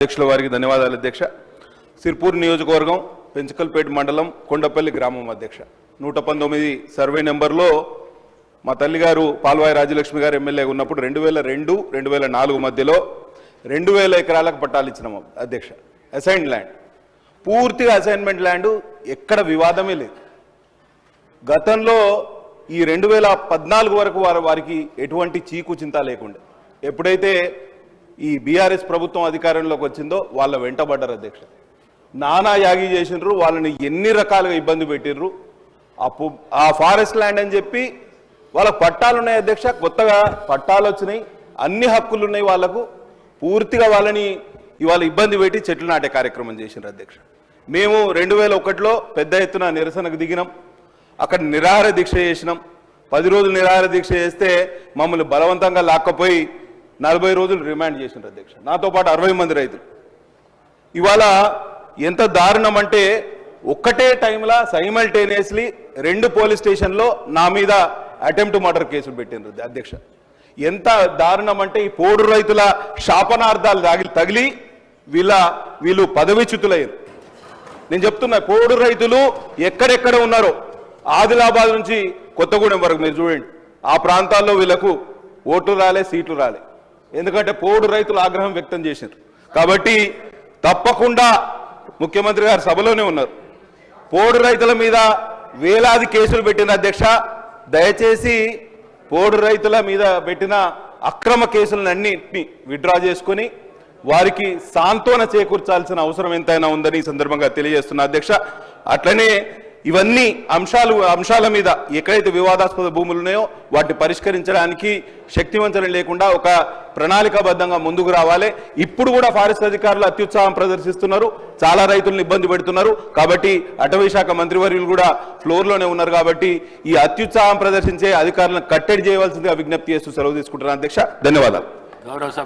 అధ్యక్షుల వారికి ధన్యవాదాలు అధ్యక్ష. సిర్పూర్ నియోజకవర్గం పెంచకల్పేట మండలం కొండపల్లి గ్రామం అధ్యక్ష 119 సర్వే నెంబర్లో మా తల్లిగారు పాల్వాయి రాజలక్ష్మి గారు ఎమ్మెల్యే ఉన్నప్పుడు 2002-2004 మధ్యలో 2000 ఎకరాలకు పట్టాలు ఇచ్చినాము అధ్యక్ష. అసైన్డ్ ల్యాండ్, పూర్తిగా అసైన్మెంట్ ల్యాండ్, ఎక్కడ వివాదమే లేదు. గతంలో ఈ 2014 వరకు వారికి ఎటువంటి చీకు చింత లేకుండా, ఎప్పుడైతే ఈ బీఆర్ఎస్ ప్రభుత్వం అధికారంలోకి వచ్చిందో వాళ్ళ వెంటబడ్డారు అధ్యక్ష. నానా యాగి చేసినారు, వాళ్ళని ఎన్ని రకాలుగా ఇబ్బంది పెట్టిర్రు. ఆ ఫారెస్ట్ ల్యాండ్ అని చెప్పి వాళ్ళకు పట్టాలు ఉన్నాయి అధ్యక్ష, కొత్తగా పట్టాలు వచ్చినాయి, అన్ని హక్కులు ఉన్నాయి వాళ్ళకు. పూర్తిగా వాళ్ళని ఇవాళ ఇబ్బంది పెట్టి చెట్లు నాటే కార్యక్రమం చేసినారు అధ్యక్ష. మేము 2001లో పెద్ద ఎత్తున నిరసనకు దిగినాం, అక్కడ నిరాహార దీక్ష చేసినాం. 10 రోజులు నిరాహార దీక్ష చేస్తే మమ్మల్ని బలవంతంగా లాక్కపోయి 40 రోజులు రిమాండ్ చేసినారు అధ్యక్ష. నాతో పాటు 60 మంది రైతులు. ఇవాళ ఎంత దారుణం అంటే ఒక్కటే టైంలో సైమల్టేనియస్లీ 2 పోలీస్ స్టేషన్లో నా మీద అటెంప్ట్ మర్డర్ కేసులు పెట్టినారు అధ్యక్ష. ఎంత దారుణం అంటే ఈ పోడు రైతుల శాపనార్థాలు తగిలి వీళ్ళు పదవిచ్యుతులయ్యారు. నేను చెప్తున్నా, పోడు రైతులు ఎక్కడెక్కడ ఉన్నారో ఆదిలాబాద్ నుంచి కొత్తగూడెం వరకు మీరు చూడండి, ఆ ప్రాంతాల్లో వీళ్ళకు ఓట్లు రాలే, సీట్లు రాలే. ఎందుకంటే పోడు రైతులు ఆగ్రహం వ్యక్తం చేశారు. కాబట్టి తప్పకుండా ముఖ్యమంత్రి గారు సభలోనే ఉన్నారు, పోడు రైతుల మీద వేలాది కేసులు పెట్టిన అధ్యక్ష. దయచేసి పోడు రైతుల మీద పెట్టిన అక్రమ కేసులన్నింటినీ విత్డ్రా చేసుకుని వారికి సాంత్వన చేకూర్చాల్సిన అవసరం ఎంతైనా ఉందని ఈ సందర్భంగా తెలియజేస్తున్నా అధ్యక్ష. అట్లనే ఇవన్నీ అంశాల మీద ఎక్కడైతే వివాదాస్పద భూములు ఉన్నాయో వాటిని పరిష్కరించడానికి శక్తివంచన లేకుండా ఒక ప్రణాళికాబద్ధంగా ముందుకు రావాలి. ఇప్పుడు కూడా ఫారెస్ట్ అధికారులు అత్యుత్సాహం ప్రదర్శిస్తున్నారు, చాలా రైతులను ఇబ్బంది పెడుతున్నారు. కాబట్టి అటవీ శాఖ మంత్రివర్యులు కూడా ఫ్లోర్లోనే ఉన్నారు. కాబట్టి ఈ అత్యుత్సాహం ప్రదర్శించే అధికారులను కట్టడి చేయవలసిందిగా విజ్ఞప్తి చేస్తూ సెలవు తీసుకుంటున్నాను అధ్యక్ష. ధన్యవాదాలు.